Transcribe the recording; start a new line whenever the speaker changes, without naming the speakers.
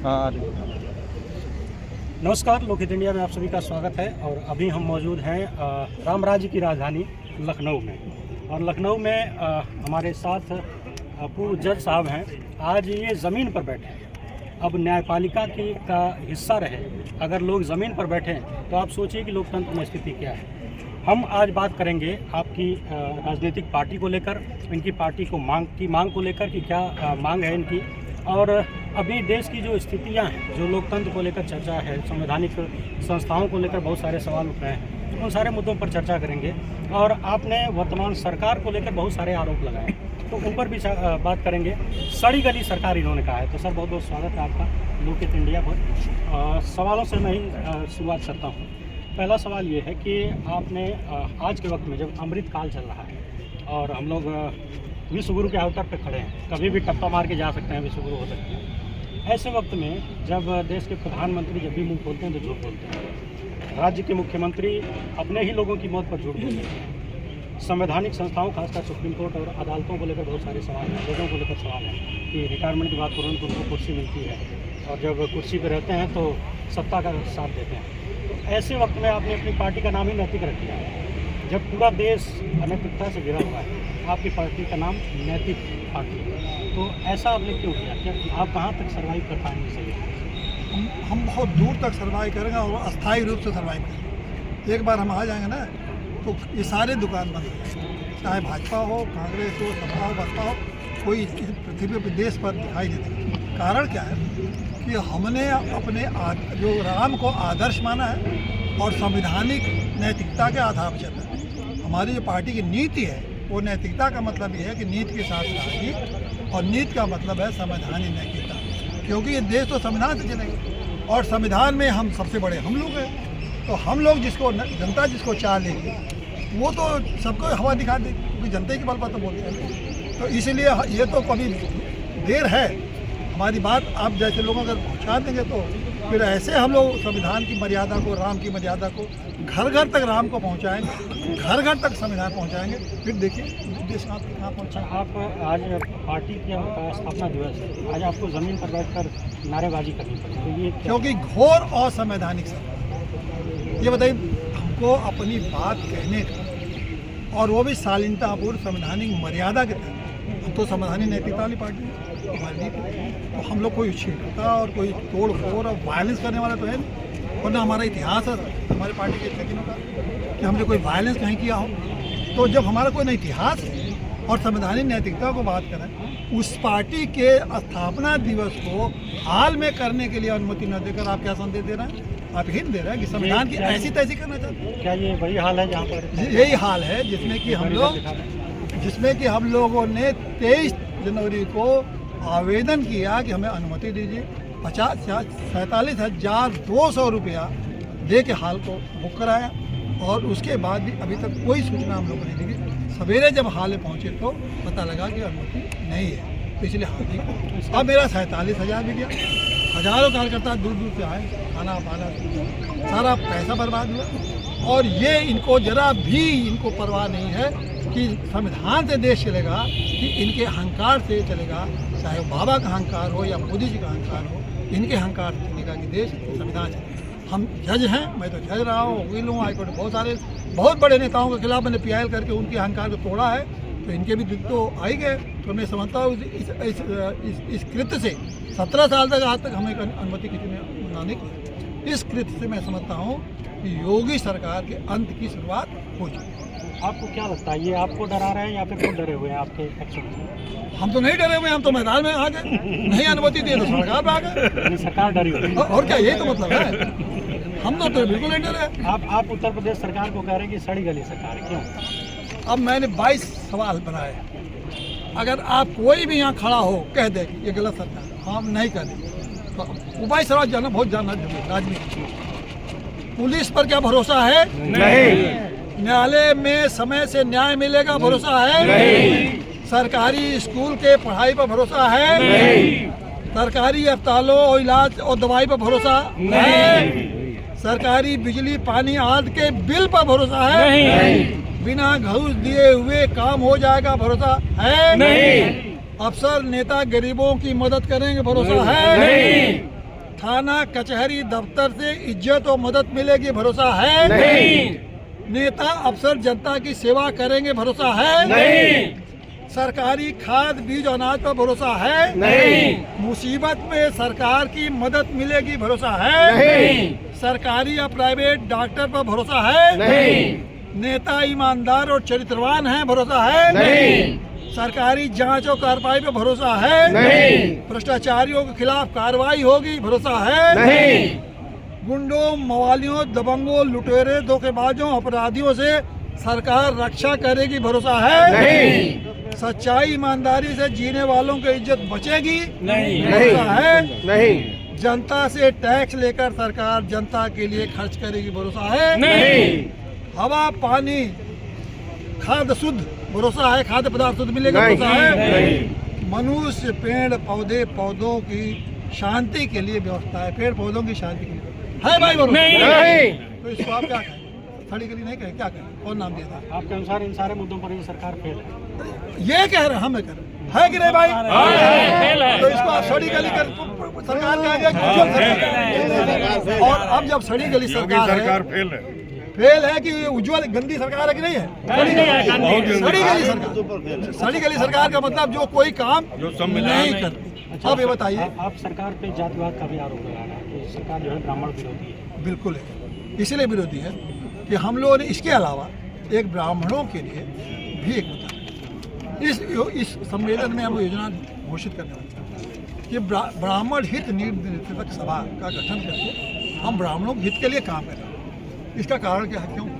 हाँ।
नमस्कार, लोकहित इंडिया में आप सभी का स्वागत है। और अभी हम मौजूद हैं राम राज्य की राजधानी लखनऊ में। और लखनऊ में हमारे साथ पूर्व जज साहब हैं। आज ये ज़मीन पर बैठे हैं। अब न्यायपालिका का हिस्सा रहे अगर लोग ज़मीन पर बैठे तो आप सोचिए कि लोकतंत्र में स्थिति क्या है। हम आज बात करेंगे आपकी राजनीतिक पार्टी को लेकर, इनकी पार्टी को मांग को लेकर कि क्या मांग है इनकी, और अभी देश की जो स्थितियां हैं, जो लोकतंत्र को लेकर चर्चा है, संवैधानिक संस्थाओं को लेकर बहुत सारे सवाल उठ रहे हैं, उन सारे मुद्दों पर चर्चा करेंगे। और आपने वर्तमान सरकार को लेकर बहुत सारे आरोप लगाए, तो उन पर भी बात करेंगे। सड़ी गली सरकार इन्होंने कहा है। तो सर, बहुत बहुत स्वागत है आपका लोकहित इंडिया पर। सवालों से मैं ही शुरुआत करता हूँ। पहला सवाल ये है कि आपने आज के वक्त में जब अमृत काल चल रहा है और हम लोग विश्व गुरु के अवसर पर खड़े हैं, कभी भी टप्पा मार के जा सकते हैं, विश्व गुरु हो सकते हैं, ऐसे वक्त में जब देश के प्रधानमंत्री जब भी मुँह खोलते हैं तो झूठ बोलते हैं, राज्य के मुख्यमंत्री अपने ही लोगों की मौत पर झूठ बोलते हैं, संवैधानिक संस्थाओं खासकर सुप्रीम कोर्ट और अदालतों को लेकर बहुत सारे सवाल हैं, लोगों को लेकर सवाल है कि रिटायरमेंट के बाद तुरंत उनको कुर्सी मिलती है और जब कुर्सी पर रहते हैं तो सत्ता का साथ देते हैं। तो ऐसे वक्त में आपने अपनी पार्टी का नाम ही नैतिक रख दिया है। जब पूरा देश अनैतिकता से घिरा हुआ है, आपकी पार्टी का नाम नैतिक पार्टी है, तो ऐसा आपने क्यों किया? क्या आप कहाँ तक सर्वाइव कर पाएंगे? सही,
हम बहुत दूर तक सर्वाइव करेंगे और अस्थायी रूप से सर्वाइव करेंगे। एक बार हम आ जाएंगे ना तो ये सारे दुकान बंद हो जाएंगे, चाहे भाजपा हो, कांग्रेस हो, सपा हो, बसपा हो, कोई इस पृथ्वी पर देश पर दिखाई नहीं देगा। कारण क्या है कि हमने अपने जो राम को आदर्श माना है और संवैधानिक नैतिकता के आधार पर चलना है। हमारी जो पार्टी की नीति है वो नैतिकता का मतलब ये है कि नीति के साथ राजनीति, और नीति का मतलब है संवैधानिक नैतिकता, क्योंकि ये देश तो संविधान से चलेगा और संविधान में हम सबसे बड़े हम लोग हैं। तो हम लोग जिसको जनता जिसको चाह लेगी वो तो सबको हवा दिखा देगी, क्योंकि जनता के बल पर तो बोलते हैं। तो इसलिए ये तो कभी देर है, हमारी बात आप जैसे लोगों अगर पहुँचा देंगे तो फिर ऐसे हम लोग संविधान की मर्यादा को, राम की मर्यादा को घर घर तक राम को पहुंचाएंगे, घर घर तक संविधान पहुंचाएंगे। फिर देखिए देश कहाँ पहुंचा।
आप आज पार्टी की स्थापना दिवस है, आज आपको ज़मीन पर बैठकर नारेबाजी करनी पड़ी, तो ये
क्योंकि घोर असंवैधानिक सरकार। ये बताइए, हमको अपनी बात कहने का और वो भी शालीनतापूर्ण संवैधानिक मर्यादा के तहत, हम तो संवैधानिक नैतिकता वाली पार्टी है हमारी नीति। तो हम लोग कोई छीनता और कोई तोड़ फोड़ और वायलेंस करने वाला तो है नहीं, वरना हमारा इतिहास है हमारे पार्टी के लेकिन का कि हमने कोई वायलेंस नहीं किया हो। तो जब हमारा कोई इतिहास है और संवैधानिक नैतिकता को बात करें, उस पार्टी के स्थापना दिवस को हाल में करने के लिए अनुमति न देकर आप क्या संदेश दे रहे हैं? आप हिंट दे रहे हैं कि संविधान की ऐसी तैसी करना चाहते हैं।
क्या ये वही हाल है जहाँ पर?
यही हाल है जिसमें कि हम लोगों ने 23 जनवरी को आवेदन किया कि हमें अनुमति दीजिए, 47,200 रुपया दे के हाल को बुक कराया, और उसके बाद भी अभी तक कोई सूचना हम लोगों ने दी। सवेरे जब हाल में पहुंचे तो पता लगा कि अनुमति नहीं है, तो इसलिए हाल ही अब मेरा 47,000 भी गया। हजारों कार्यकर्ता दूर दूर से आए, खाना पाना सारा पैसा बर्बाद हुआ। और ये इनको जरा भी इनको परवाह नहीं है कि संविधान से देश चलेगा, कि इनके अहंकार से चलेगा, चाहे बाबा का अहंकार हो या मोदी जी का अहंकार हो, इनके अहंकार से चलेगा कि देश संविधान चलेगा। हम जज हैं, मैं तो जज रहा हूँ, वकील हूँ, हाईकोर्ट बहुत बड़े नेताओं के खिलाफ मैंने PIL करके उनके अहंकार को तोड़ा है, तो इनके भी दिल तो आ ही गए। तो मैं समझता हूँ इस कृत्य से 17 साल तक आज तक हमें अनुमति किसी ने नहीं की। इस कृत्य से मैं समझता हूँ कि योगी सरकार के अंत की शुरुआत हो चुकी है।
आपको क्या लगता है, ये आपको डरा रहे हैं या फिर खुद डरे हुए हैं आपके एक्शन से?
हम तो नहीं डरे हुए, हम तो मैदान में आ गए, नहीं अनुमति दी तो सरकार में आ गए।
सरकार डरी हुई है।
और क्या, यही तो मतलब है, हम तो बिल्कुल नहीं डरे।
आप उत्तर प्रदेश सरकार को कह रहे हैं कि सड़ी गली सरकार है, क्यों?
अब मैंने 22 सवाल बनाए, अगर आप कोई भी यहाँ खड़ा हो कह दे कि ये गलत सरकार है, हम नहीं कर देंगे, तो वो 22 सवाल जानना बहुत जानना जरूरी राजनीति। पुलिस पर क्या भरोसा है? नहीं। न्यायालय में समय से न्याय मिलेगा, भरोसा है? नहीं। सरकारी स्कूल के पढ़ाई पर भरोसा है? नहीं। सरकारी अस्पतालों और इलाज और दवाई पर भरोसा? नहीं। सरकारी बिजली पानी आदि के बिल पर भरोसा है? नहीं। बिना घूस दिए हुए काम हो जाएगा, भरोसा है? नहीं। अफसर नेता गरीबों की मदद करेंगे, भरोसा है? नहीं। थाना कचहरी दफ्तर से इज्जत और मदद मिलेगी, भरोसा है?
नहीं।
नेता अफसर जनता की सेवा करेंगे, भरोसा है?
नहीं।
सरकारी खाद बीज अनाज पर भरोसा है?
नहीं।
मुसीबत में सरकार की मदद मिलेगी, भरोसा है?
नहीं।
सरकारी या प्राइवेट डॉक्टर पर भरोसा है?
नहीं।
नेता ईमानदार और चरित्रवान है, भरोसा है?
नहीं।
सरकारी जांच और कार्रवाई पर भरोसा है?
नहीं।
भ्रष्टाचारियों के खिलाफ कार्रवाई होगी, भरोसा है?
नहीं।
गुंडों, मवालियों, दबंगों, लुटेरे, धोखेबाजों, अपराधियों से सरकार रक्षा करेगी, भरोसा है?
नहीं।
सच्चाई ईमानदारी से जीने वालों की इज्जत बचेगी,
नहीं।
भरोसा है?
नहीं।
जनता से टैक्स लेकर सरकार जनता के लिए खर्च करेगी, भरोसा है?
नहीं।
हवा, पानी, खाद्य शुद्ध, भरोसा है? खाद्य पदार्थ शुद्ध मिलेगा, भरोसा है?
नहीं।
मनुष्य, पेड़ पौधे, पौधों की शांति के लिए व्यवस्था है, पेड़ पौधों की शांति के लिए है भाई, भरोसा?
नहीं।
तो इसको आप क्या कहें? खड़ी गली नहीं कहें, क्या कहें? कौन नाम दिया था?
आपके अनुसार इन सारे मुद्दों पर ये सरकार फेल है।
ये कह रहे हैं, हम कह रहे हैं, है कि नहीं भाई?
फेल है।
तो इसको आप सड़ी गली कर सरकार कहेंगे कि उज्ज्वल सरकार? और अब जब सड़ी गली सरकार है, फेल है कि उज्ज्वल गंदी सरकार है कि नहीं है? सड़ी गली सरकार, सड़ी गली सरकार का मतलब जो कोई काम नहीं करती। अब ये बताइए,
आप सरकार पे जातिवाद का भी आरोप लगा रहे हैं कि सरकार जो है ब्राह्मण विरोधी है।
बिल्कुल है, इसलिए विरोधी है कि हम लोगों ने इसके अलावा एक ब्राह्मणों के लिए भी एक बताया, इस सम्मेलन में हम योजना घोषित करने वाले हैं कि ब्राह्मण हित निदेशक सभा का गठन करके हम ब्राह्मणों के हित के लिए काम कर रहे हैं। इसका कारण क्या है? क्यों?